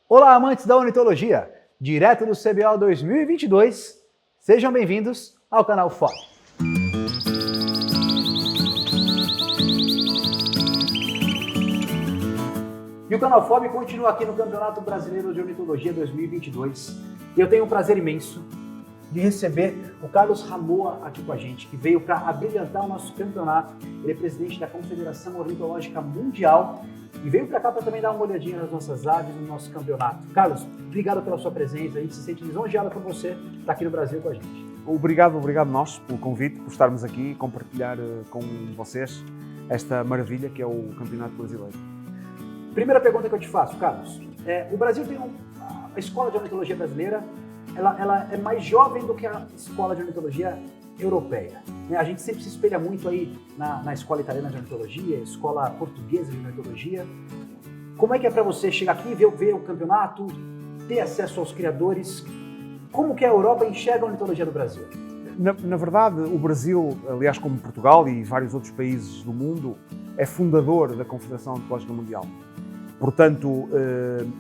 Olá, amantes da ornitologia! Direto do CBO 2022, sejam bem-vindos ao canal FOB. E o canal FOB continua aqui no Campeonato Brasileiro de Ornitologia 2022. E eu tenho um prazer imenso de receber o Carlos Ramoa aqui com a gente, que veio para abrilhantar o nosso campeonato. Ele é presidente da Confederação Ornitológica Mundial e veio para cá para também dar uma olhadinha nas nossas aves, no nosso campeonato. Carlos, obrigado pela sua presença, a gente se sente lisonjeado por você estar aqui no Brasil com a gente. Obrigado nós pelo convite, por estarmos aqui e compartilhar com vocês esta maravilha que é o Campeonato Brasileiro. Primeira pergunta que eu te faço, Carlos. O Brasil tem a Escola de Ornitologia Brasileira, ela é mais jovem do que a Escola de Ornitologia Europeia. A gente sempre se espelha muito aí na Escola Italiana de Ornitologia, Escola Portuguesa de Ornitologia. Como é que é para você chegar aqui, ver o campeonato, ter acesso aos criadores? Como que a Europa enxerga a ornitologia do Brasil? Na verdade, o Brasil, aliás como Portugal e vários outros países do mundo, é fundador da Confederação Ornitológica Mundial. Portanto,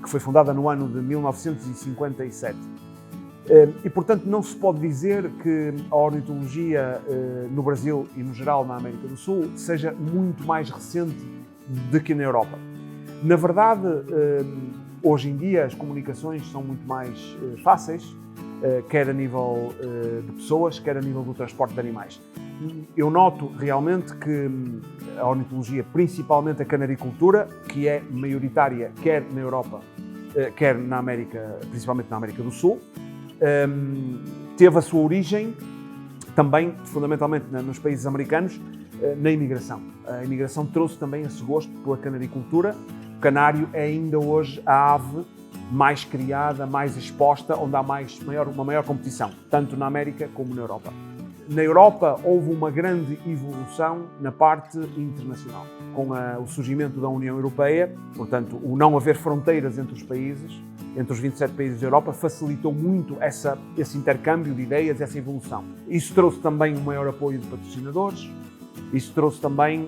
que foi fundada no ano de 1957. E, portanto, não se pode dizer que a ornitologia no Brasil e, no geral, na América do Sul, seja muito mais recente do que na Europa. Na verdade, hoje em dia, as comunicações são muito mais fáceis, quer a nível de pessoas, quer a nível do transporte de animais. Eu noto realmente que a ornitologia, principalmente a canaricultura, que é maioritária quer na Europa, quer na América, principalmente na América do Sul, teve a sua origem também, fundamentalmente nos países americanos, na imigração. A imigração trouxe também esse gosto pela canaricultura. O canário é ainda hoje a ave mais criada, mais exposta, onde há uma maior competição, tanto na América como na Europa. Na Europa houve uma grande evolução na parte internacional, com o surgimento da União Europeia, portanto, o não haver fronteiras entre os países, entre os 27 países da Europa, facilitou muito esse intercâmbio de ideias, essa evolução. Isso trouxe também um maior apoio de patrocinadores, isso trouxe também,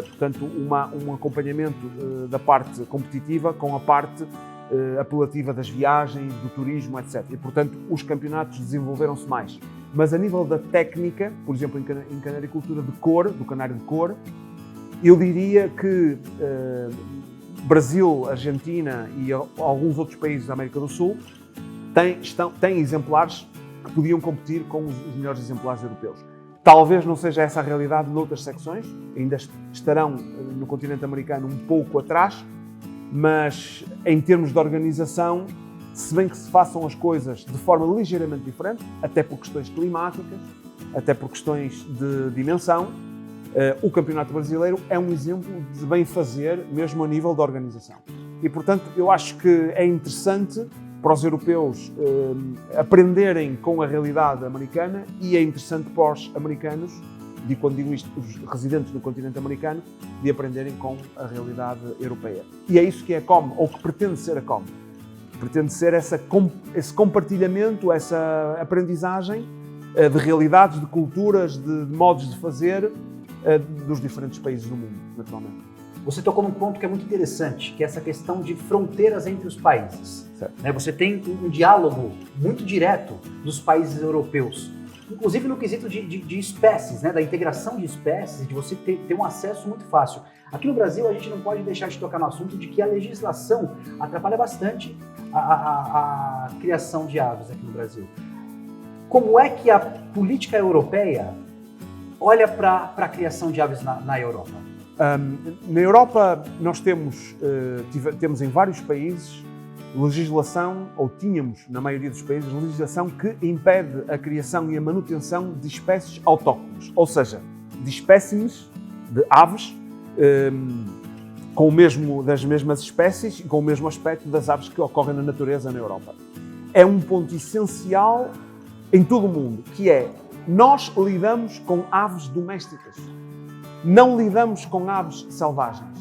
portanto, um acompanhamento da parte competitiva com a parte apelativa das viagens, do turismo, etc. E, portanto, os campeonatos desenvolveram-se mais. Mas a nível da técnica, por exemplo, em canaricultura de cor, do canário de cor, eu diria que Brasil, Argentina e alguns outros países da América do Sul têm exemplares que podiam competir com os melhores exemplares europeus. Talvez não seja essa a realidade noutras secções, ainda estarão no continente americano um pouco atrás, mas em termos de organização, se bem que se façam as coisas de forma ligeiramente diferente, até por questões climáticas, até por questões de dimensão, o Campeonato Brasileiro é um exemplo de bem fazer, mesmo a nível da organização. E, portanto, eu acho que é interessante para os europeus aprenderem com a realidade americana e é interessante para os americanos, e quando digo isto, os residentes do continente americano, de aprenderem com a realidade europeia. E é isso que é a COM, ou que pretende ser a COM. Pretende ser esse compartilhamento, essa aprendizagem de realidades, de culturas, de modos de fazer dos diferentes países do mundo, naturalmente. Você tocou num ponto que é muito interessante, que é essa questão de fronteiras entre os países. Você tem um diálogo muito direto dos países europeus, inclusive no quesito de espécies, da integração de espécies, de você ter um acesso muito fácil. Aqui no Brasil, a gente não pode deixar de tocar no assunto de que a legislação atrapalha bastante a criação de aves aqui no Brasil. Como é que a política europeia olha para a criação de aves na Europa? Na Europa, nós temos em vários países legislação, ou tínhamos na maioria dos países, legislação que impede a criação e a manutenção de espécies autóctones, ou seja, de espécimes de aves das mesmas espécies e com o mesmo aspecto das aves que ocorrem na natureza na Europa. É um ponto essencial em todo o mundo, que é, nós lidamos com aves domésticas, não lidamos com aves selvagens.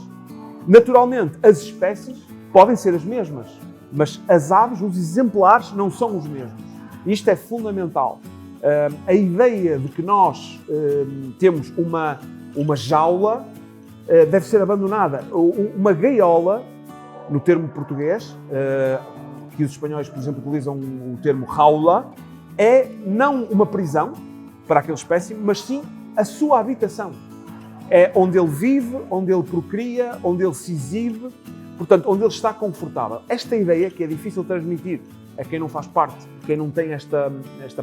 Naturalmente, as espécies podem ser as mesmas, mas as aves, os exemplares, não são os mesmos. Isto é fundamental. A ideia de que nós temos uma jaula deve ser abandonada. Uma gaiola no termo português, que os espanhóis, por exemplo, utilizam o termo jaula, é não uma prisão para aquele espécime, mas sim a sua habitação. É onde ele vive, onde ele procria, onde ele se exibe, portanto, onde ele está confortável. Esta ideia, que é difícil transmitir a quem não faz parte, quem não tem esta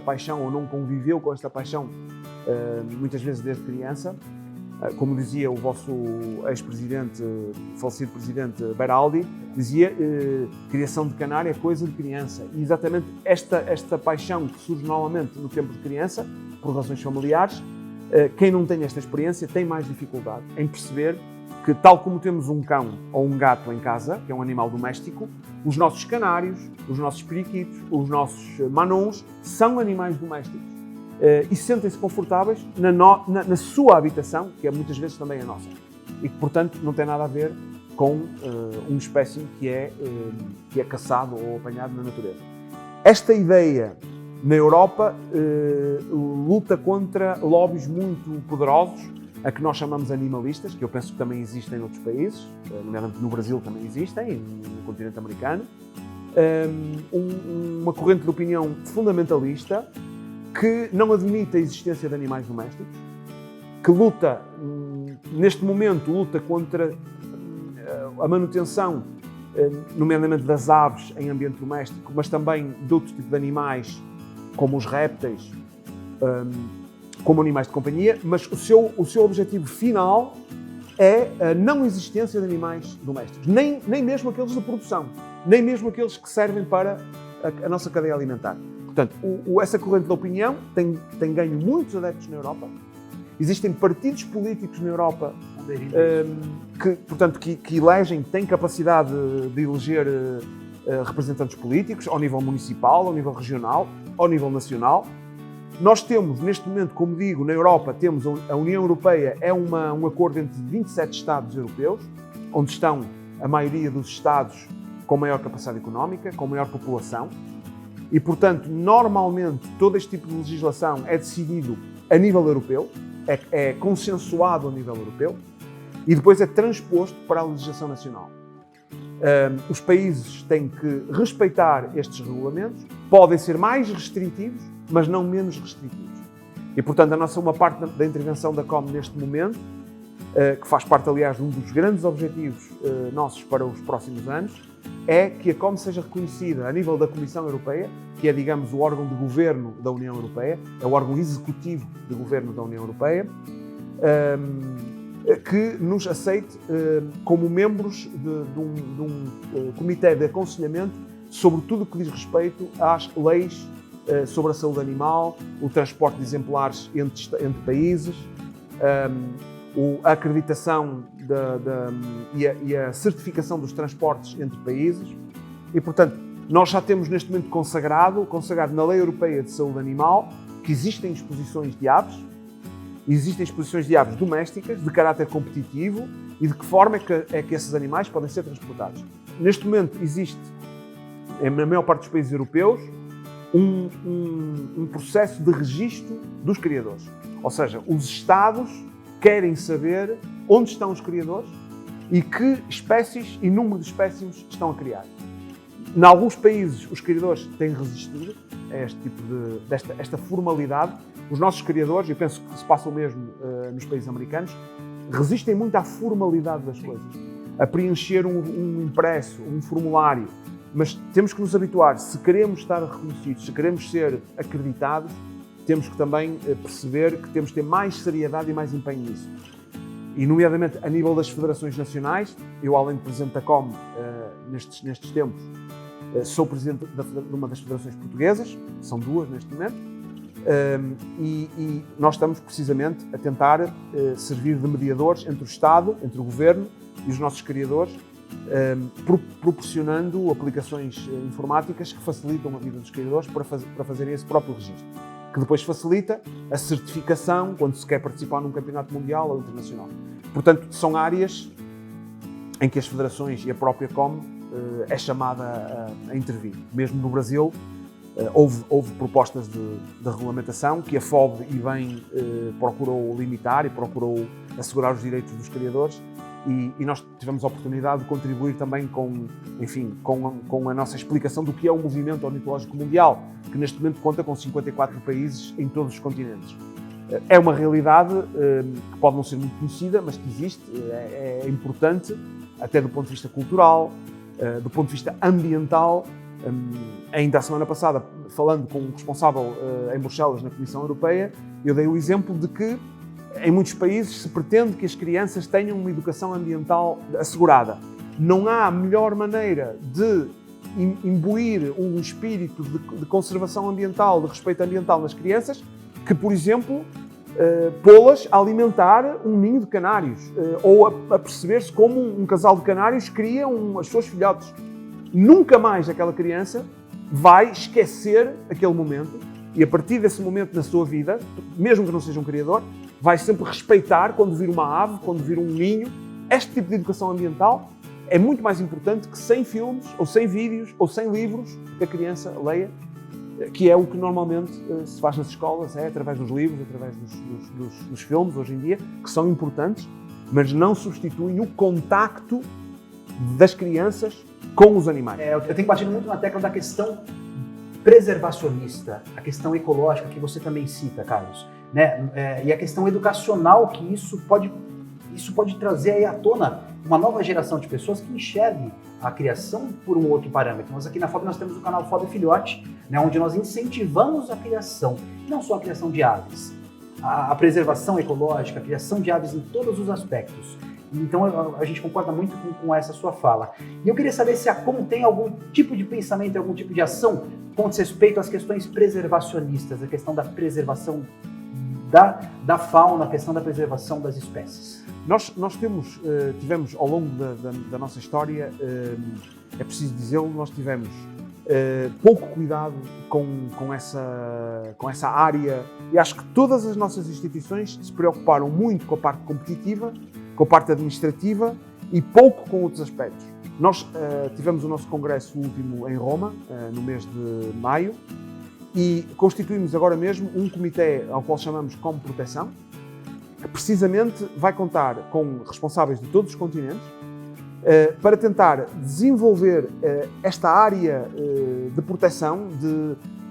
paixão ou não conviveu com esta paixão, muitas vezes desde criança, como dizia o vosso ex-presidente, falecido presidente Beraldi, dizia criação de canário é coisa de criança. E exatamente esta paixão que surge normalmente no tempo de criança, por razões familiares, quem não tem esta experiência tem mais dificuldade em perceber que, tal como temos um cão ou um gato em casa, que é um animal doméstico, os nossos canários, os nossos periquitos, os nossos manons são animais domésticos e sentem-se confortáveis na sua habitação, que é muitas vezes também a nossa, e que, portanto, não tem nada a ver com um espécime que é caçado ou apanhado na natureza. Esta ideia na Europa luta contra lobbies muito poderosos, a que nós chamamos animalistas, que eu penso que também existem em outros países, nomeadamente no Brasil também existem, no continente americano. Uma corrente de opinião fundamentalista que não admite a existência de animais domésticos, que luta, neste momento, luta contra a manutenção, nomeadamente das aves em ambiente doméstico, mas também de outro tipo de animais, como os répteis, como animais de companhia, mas o seu objetivo final é a não existência de animais domésticos, nem mesmo aqueles de produção, nem mesmo aqueles que servem para a nossa cadeia alimentar. Portanto, essa corrente de opinião tem ganho muitos adeptos na Europa. Existem partidos políticos na Europa que elegem, têm capacidade de eleger representantes políticos ao nível municipal, ao nível regional, ao nível nacional. Nós temos, neste momento, como digo, na Europa, temos a União Europeia, é um acordo entre 27 Estados europeus, onde estão a maioria dos Estados com maior capacidade económica, com maior população, e, portanto, normalmente, todo este tipo de legislação é decidido a nível europeu, é consensuado a nível europeu, e depois é transposto para a legislação nacional. Os países têm que respeitar estes regulamentos, podem ser mais restritivos, mas não menos restritivos. E, portanto, uma parte da intervenção da COM neste momento, que faz parte, aliás, de um dos grandes objetivos nossos para os próximos anos, é que a COM seja reconhecida a nível da Comissão Europeia, que é, digamos, o órgão de governo da União Europeia, é o órgão executivo de governo da União Europeia, que nos aceite como membros de um comitê de aconselhamento sobre tudo o que diz respeito às leis sobre a saúde animal, o transporte de exemplares entre países, a acreditação e a certificação dos transportes entre países. E, portanto, nós já temos neste momento consagrado na Lei Europeia de Saúde Animal que existem exposições de aves, domésticas de caráter competitivo e de que forma é que esses animais podem ser transportados. Neste momento existe, na maior parte dos países europeus, um processo de registro dos criadores. Ou seja, os Estados querem saber onde estão os criadores e que espécies e número de espécimes estão a criar. Em alguns países, os criadores têm resistido a este tipo esta formalidade. Os nossos criadores, e penso que se passa o mesmo nos países americanos, resistem muito à formalidade das coisas, a preencher um impresso, um formulário. Mas temos que nos habituar, se queremos estar reconhecidos, se queremos ser acreditados, temos que também perceber que temos que ter mais seriedade e mais empenho nisso. E, nomeadamente, a nível das federações nacionais, eu, além de presidente da COM, nestes tempos, sou presidente de uma das federações portuguesas, são duas neste momento, e nós estamos precisamente a tentar servir de mediadores entre o Estado, entre o Governo e os nossos criadores, proporcionando aplicações informáticas que facilitam a vida dos criadores para fazerem esse próprio registro, que depois facilita a certificação quando se quer participar num campeonato mundial ou internacional. Portanto, são áreas em que as federações e a própria COM é chamada a intervir. Mesmo no Brasil, houve propostas de regulamentação que a FOB e bem procurou limitar e procurou assegurar os direitos dos criadores, e nós tivemos a oportunidade de contribuir também com a nossa explicação do que é o movimento ornitológico mundial, que neste momento conta com 54 países em todos os continentes. É uma realidade que pode não ser muito conhecida, mas que existe, é importante, até do ponto de vista cultural, do ponto de vista ambiental. Ainda a semana passada, falando com o responsável em Bruxelas, na Comissão Europeia, eu dei o exemplo de que em muitos países se pretende que as crianças tenham uma educação ambiental assegurada. Não há melhor maneira de imbuir um espírito de conservação ambiental, de respeito ambiental nas crianças, que, por exemplo, pô-las a alimentar um ninho de canários ou a perceber-se como um casal de canários cria as suas filhotes. Nunca mais aquela criança vai esquecer aquele momento e, a partir desse momento na sua vida, mesmo que não seja um criador, vai sempre respeitar quando vir uma ave, quando vir um ninho. Este tipo de educação ambiental é muito mais importante que 100 filmes, ou 100 vídeos, ou 100 livros que a criança leia, que é o que normalmente se faz nas escolas, através dos livros, através dos filmes, hoje em dia, que são importantes, mas não substituem o contacto das crianças com os animais. Eu tenho batido muito na tecla da questão preservacionista, a questão ecológica que você também cita, Carlos, né? E a questão educacional que isso pode trazer aí à tona uma nova geração de pessoas que enxergue a criação por um outro parâmetro. Nós aqui na FOB nós temos o canal FOB Filhote, né, onde nós incentivamos a criação, não só a criação de aves, a preservação ecológica, a criação de aves em todos os aspectos. Então a gente concorda muito com essa sua fala. E eu queria saber se a COM tem algum tipo de pensamento, algum tipo de ação com respeito às questões preservacionistas, a questão da preservação da fauna, a questão da preservação das espécies. Nós tivemos ao longo da nossa história, é preciso dizê-lo, nós tivemos pouco cuidado com essa área, e acho que todas as nossas instituições se preocuparam muito com a parte competitiva, com a parte administrativa e pouco com outros aspectos. Nós tivemos o nosso congresso último em Roma, no mês de maio, e constituímos agora mesmo um comitê ao qual chamamos COM Proteção, que precisamente vai contar com responsáveis de todos os continentes para tentar desenvolver esta área de proteção,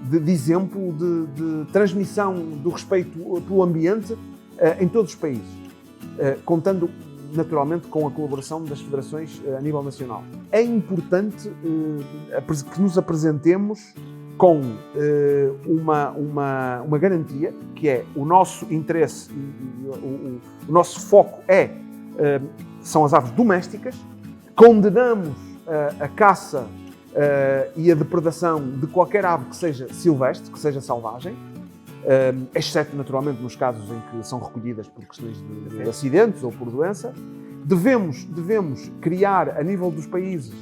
de exemplo, de transmissão do respeito pelo ambiente em todos os países, contando naturalmente com a colaboração das federações a nível nacional. É importante que nos apresentemos com uma garantia, que é o nosso interesse, o nosso foco são as aves domésticas. Condenamos a caça e a depredação de qualquer ave que seja silvestre, que seja selvagem, exceto naturalmente nos casos em que são recolhidas por questões de acidentes ou por doença. Devemos criar a nível dos países,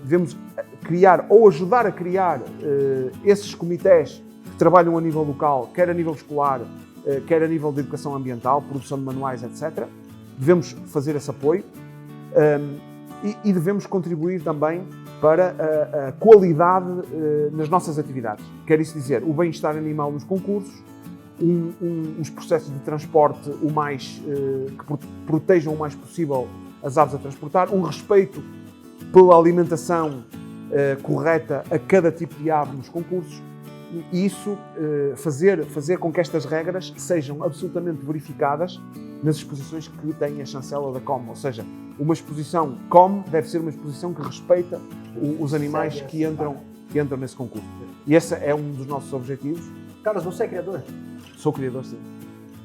devemos criar ou ajudar a criar esses comitês que trabalham a nível local, quer a nível escolar, quer a nível de educação ambiental, produção de manuais, etc. Devemos fazer esse apoio e devemos contribuir também para a qualidade nas nossas atividades. Quer isso dizer, o bem-estar animal nos concursos, uns processos de transporte que protejam o mais possível as aves a transportar, um respeito pela alimentação correta a cada tipo de ave nos concursos, e isso fazer com que estas regras sejam absolutamente verificadas nas exposições que têm a chancela da COM, ou seja, uma exposição COM deve ser uma exposição que respeita os animais que entram nesse concurso. E esse é um dos nossos objetivos. Carlos, você é criador? Sou criador, sim.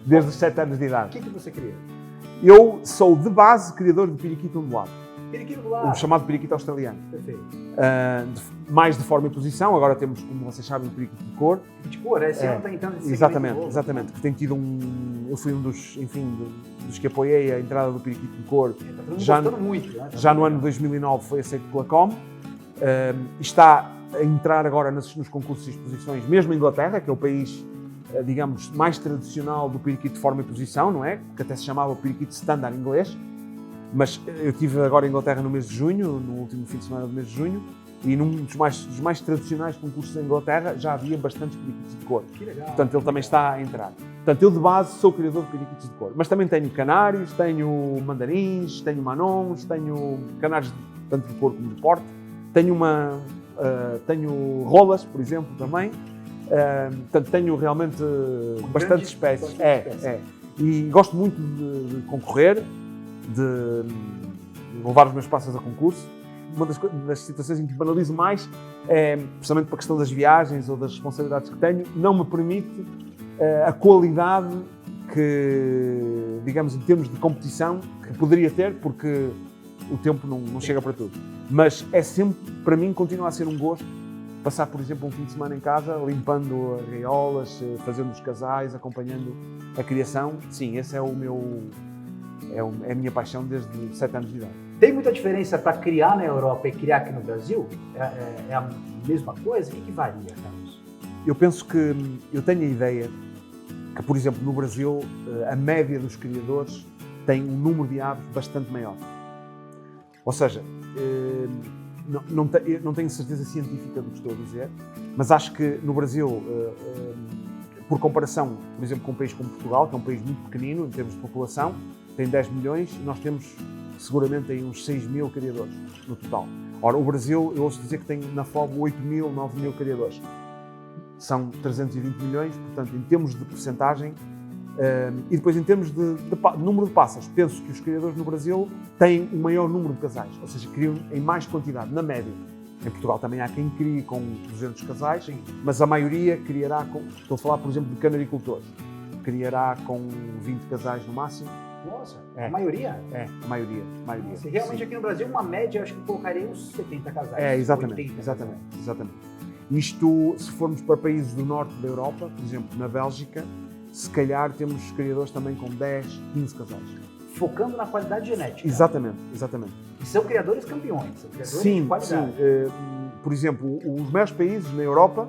Desde os 7 anos de idade. O que você cria? Eu sou, de base, criador de periquito ondulado. Periquito ondulado? O chamado periquito australiano. Perfeito. Mais de forma e posição. Agora temos, como vocês sabem, o periquito de cor. De cor, esse ano está entrando nesse Exatamente. Que tem tido eu fui um dos que apoiei a entrada do periquito de cor. Está gostando muito. Né? Já no ano de 2009 foi aceito pela COM. Está a entrar agora nos concursos e exposições, mesmo em Inglaterra, que é o país, digamos, mais tradicional do periquito de forma e posição, não é? Que até se chamava o periquito standard em inglês. Mas eu estive agora em Inglaterra no mês de junho, no último fim de semana do mês de junho, e num dos mais tradicionais concursos em Inglaterra já havia bastantes periquitos de cor. Que legal. Portanto, ele também está a entrar. Portanto, eu de base sou criador de periquitos de cor, mas também tenho canários, tenho mandarins, tenho manons, tenho canários tanto de cor como de porte, tenho rolas, por exemplo, também. Portanto, tenho realmente bastante espécies. E gosto muito de concorrer, de levar os meus pássaros a concurso. Uma das situações em que banalizo mais é, precisamente para a questão das viagens ou das responsabilidades que tenho, não me permite a qualidade que, digamos, em termos de competição, que poderia ter, porque o tempo não chega para tudo. Mas é sempre, para mim, continua a ser um gosto passar, por exemplo, um fim de semana em casa, limpando arraiolas, fazendo os casais, acompanhando a criação. Sim, esse é é a minha paixão desde 7 anos de idade. Tem muita diferença para criar na Europa e criar aqui no Brasil? É a mesma coisa? O que varia, Carlos? Eu penso que, eu tenho a ideia que, por exemplo, no Brasil, a média dos criadores tem um número de aves bastante maior. Ou seja, não tenho certeza científica do que estou a dizer, mas acho que no Brasil, por comparação, por exemplo, com um país como Portugal, que é um país muito pequenino em termos de população, tem 10 milhões, nós temos seguramente aí uns 6 mil criadores no total. Ora, o Brasil, eu ouço dizer que tem na FOB 8 mil, 9 mil criadores. São 320 milhões, portanto, em termos de percentagem, e depois em termos de número de pássaros, penso que os criadores no Brasil têm um maior número de casais, ou seja, criam em mais quantidade, na média. Em Portugal também há quem crie com 200 casais, sim, mas a maioria criará com, estou a falar, por exemplo, de canaricultores, criará com 20 casais no máximo. Nossa, a maioria? A maioria. Se realmente, sim, aqui no Brasil, uma média, acho que colocaria uns 70 casais. Exatamente. Isto, se formos para países do norte da Europa, por exemplo, na Bélgica, se calhar temos criadores também com 10, 15 casais. Focando na qualidade genética. Exatamente. E são criadores campeões, são criadores sim, de qualidade. Sim. Por exemplo, os maiores países na Europa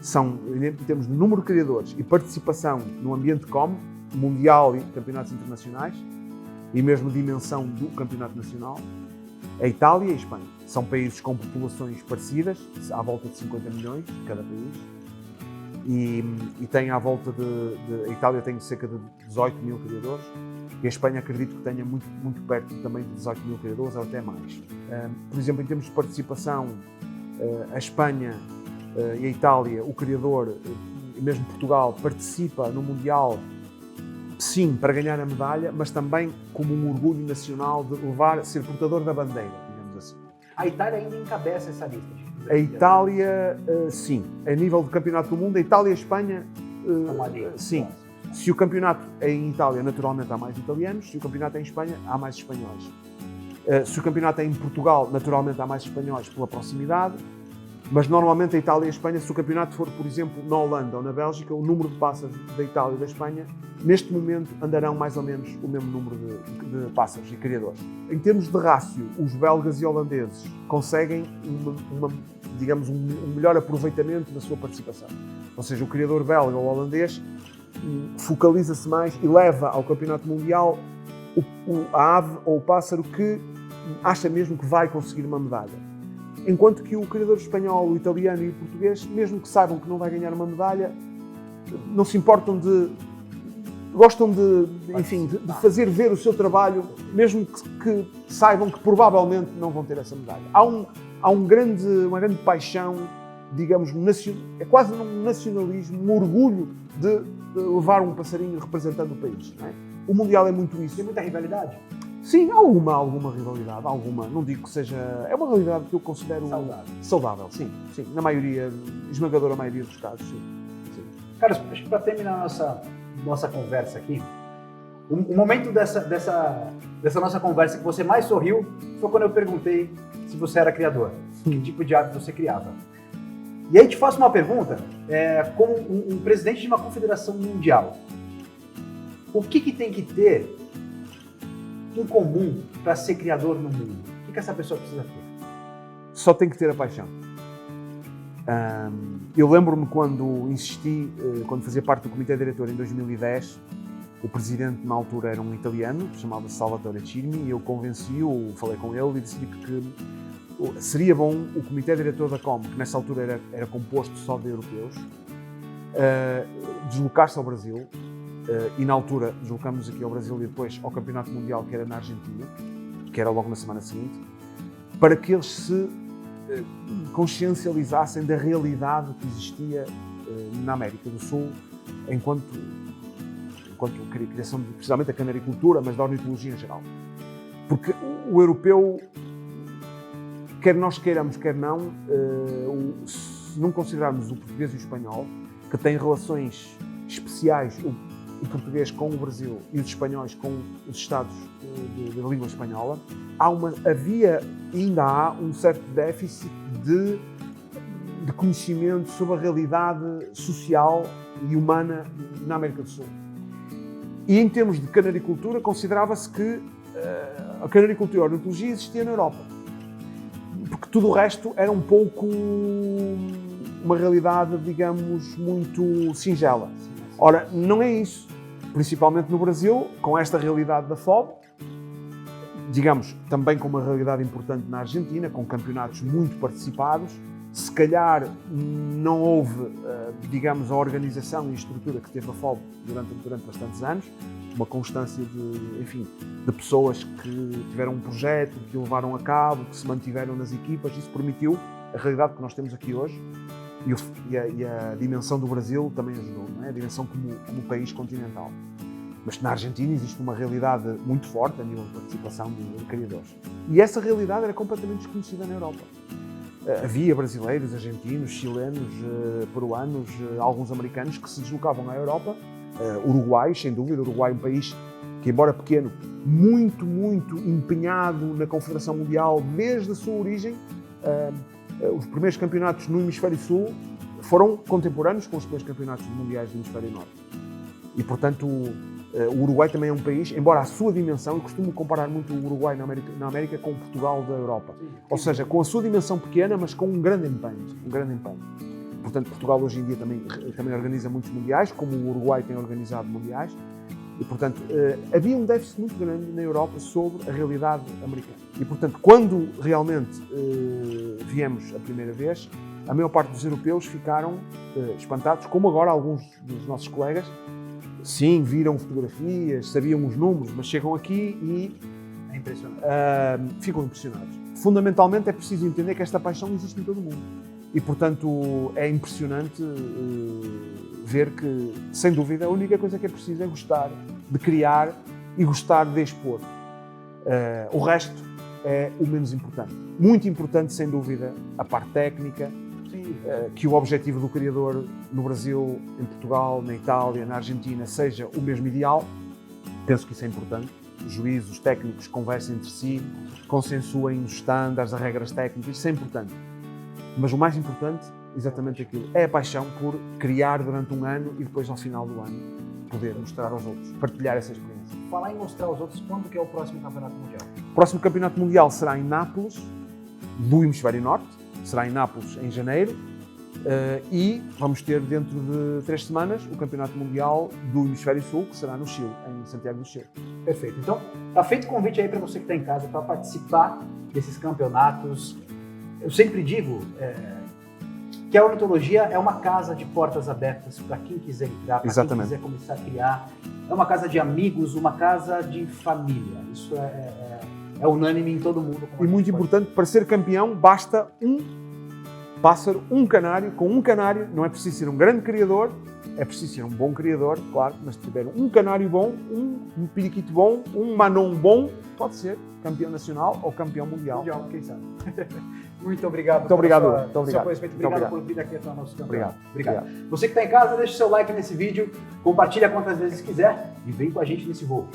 são, em termos de número de criadores e participação no ambiente como mundial e campeonatos internacionais, e mesmo dimensão do campeonato nacional, a Itália e a Espanha. São países com populações parecidas, à volta de 50 milhões, cada país, e tem à volta a Itália tem cerca de 18 mil criadores, e a Espanha acredito que tenha muito perto também de 18 mil criadores, ou até mais. Por exemplo, em termos de participação, a Espanha e a Itália, o criador, e mesmo Portugal, participa no Mundial, sim, para ganhar a medalha, mas também como um orgulho nacional de ser portador da bandeira, digamos assim. A Itália ainda encabeça essa lista? A Itália, sim. A nível de campeonato do mundo, a Itália e a Espanha, sim. Se o campeonato é em Itália, naturalmente há mais italianos. Se o campeonato é em Espanha, há mais espanhóis. Se o campeonato é em Portugal, naturalmente há mais espanhóis pela proximidade. Mas normalmente a Itália e a Espanha, se o campeonato for, por exemplo, na Holanda ou na Bélgica, o número de pássaros da Itália e da Espanha, neste momento, andarão mais ou menos o mesmo número de pássaros e criadores. Em termos de rácio, os belgas e holandeses conseguem digamos, um melhor aproveitamento da sua participação. Ou seja, o criador belga ou holandês focaliza-se mais e leva ao campeonato mundial a ave ou o pássaro que acha mesmo que vai conseguir uma medalha. Enquanto que o criador espanhol, o italiano e o português, mesmo que saibam que não vai ganhar uma medalha, não se importam gostam de fazer ver o seu trabalho, mesmo que saibam que provavelmente não vão ter essa medalha. Há uma grande paixão, digamos, é quase um nacionalismo, um orgulho de levar um passarinho representando o país. Não é? O Mundial é muito isso. Tem muita rivalidade? Sim, alguma rivalidade, não digo que seja... É uma rivalidade que eu considero saudável, sim. Na maioria, esmagadora maioria dos casos, sim. Carlos, acho que para terminar a nossa conversa aqui, o momento dessa nossa conversa que você mais sorriu foi quando eu perguntei se você era criador, que tipo de ave você criava. E aí te faço uma pergunta, como um presidente de uma confederação mundial, o que tem que ter em comum para ser criador no mundo? O que essa pessoa precisa ter? Só tem que ter a paixão. Eu lembro-me quando fazia parte do comitê diretor em 2010, o presidente na altura era um italiano, chamava-se Salvatore Cirmi, e eu convenci-o, falei com ele e disse-lhe que seria bom o comitê diretor da COM, que nessa altura era composto só de europeus, deslocar-se ao Brasil e na altura deslocamos aqui ao Brasil e depois ao Campeonato Mundial, que era na Argentina, que era logo na semana seguinte, para que eles se consciencializassem da realidade que existia na América do Sul enquanto criação de, precisamente, da canaricultura, mas da ornitologia em geral. Porque o europeu, quer nós queiramos, quer não, se não considerarmos o português e o espanhol, que têm relações especiais, o português com o Brasil e os espanhóis com os Estados de língua espanhola, havia e ainda há um certo déficit de conhecimento sobre a realidade social e humana na América do Sul. E em termos de canaricultura, considerava-se que a canaricultura e a ornitologia existia na Europa. Porque tudo o resto era um pouco uma realidade, digamos, muito singela. Ora, não é isso. Principalmente no Brasil, com esta realidade da FOB, digamos, também com uma realidade importante na Argentina, com campeonatos muito participados, se calhar não houve, digamos, a organização e a estrutura que teve a FOB durante bastantes anos, uma constância de pessoas que tiveram um projeto, que o levaram a cabo, que se mantiveram nas equipas. Isso permitiu a realidade que nós temos aqui hoje e a dimensão do Brasil também ajudou, não é? A dimensão como país continental. Mas na Argentina existe uma realidade muito forte a nível de participação de criadores. E essa realidade era completamente desconhecida na Europa. Havia brasileiros, argentinos, chilenos, peruanos, alguns americanos que se deslocavam à Europa. Uruguai, sem dúvida. Uruguai é um país que, embora pequeno, muito, muito empenhado na Confederação Mundial desde a sua origem. Os primeiros campeonatos no Hemisfério Sul foram contemporâneos com os primeiros campeonatos mundiais do Hemisfério Norte. E, portanto, o Uruguai também é um país, embora a sua dimensão, eu costumo comparar muito o Uruguai na América com o Portugal da Europa. Ou seja, com a sua dimensão pequena, mas com um grande empenho. Portanto, Portugal hoje em dia também organiza muitos mundiais, como o Uruguai tem organizado mundiais. E, portanto, havia um déficit muito grande na Europa sobre a realidade americana. E, portanto, quando realmente viemos a primeira vez, a maior parte dos europeus ficaram espantados, como agora alguns dos nossos colegas. Sim, viram fotografias, sabiam os números, mas chegam aqui e é impressionante. Ficam impressionados. Fundamentalmente, é preciso entender que esta paixão existe em todo o mundo. E, portanto, é impressionante ver que, sem dúvida, a única coisa que é preciso é gostar de criar e gostar de expor. O resto é o menos importante. Muito importante, sem dúvida, a parte técnica, que o objetivo do criador no Brasil, em Portugal, na Itália, na Argentina, seja o mesmo ideal. Penso que isso é importante. Os juízes, os técnicos conversem entre si, consensuem os estándares, as regras técnicas, isso é importante. Mas o mais importante, exatamente aquilo, é a paixão por criar durante um ano e depois, ao final do ano, poder mostrar aos outros, partilhar essa experiência. Falar em mostrar aos outros, quando que é o próximo Campeonato Mundial? O próximo Campeonato Mundial será em Nápoles, do Hemisfério Norte, será em Nápoles em janeiro, e vamos ter dentro de 3 semanas o Campeonato Mundial do Hemisfério Sul, que será no Chile, em Santiago do Chile. Perfeito. Então, está feito o convite aí para você que está em casa para participar desses campeonatos. Eu sempre digo que a ornitologia é uma casa de portas abertas para quem quiser entrar, para quem quiser começar a criar. É uma casa de amigos, uma casa de família. Isso é unânime em todo mundo. E muito importante, para ser campeão basta um pássaro, um canário. Com um canário não é preciso ser um grande criador, é preciso ser um bom criador, claro, mas se tiver um canário bom, um periquito bom, um manon bom, pode ser campeão nacional ou campeão mundial. Quem sabe. Muito obrigado. Muito obrigado. Seu conhecimento. Obrigado por vir aqui até o nosso campeonato. Obrigado. Você que está em casa, deixa o seu like nesse vídeo, compartilha quantas vezes quiser e vem com a gente nesse voo.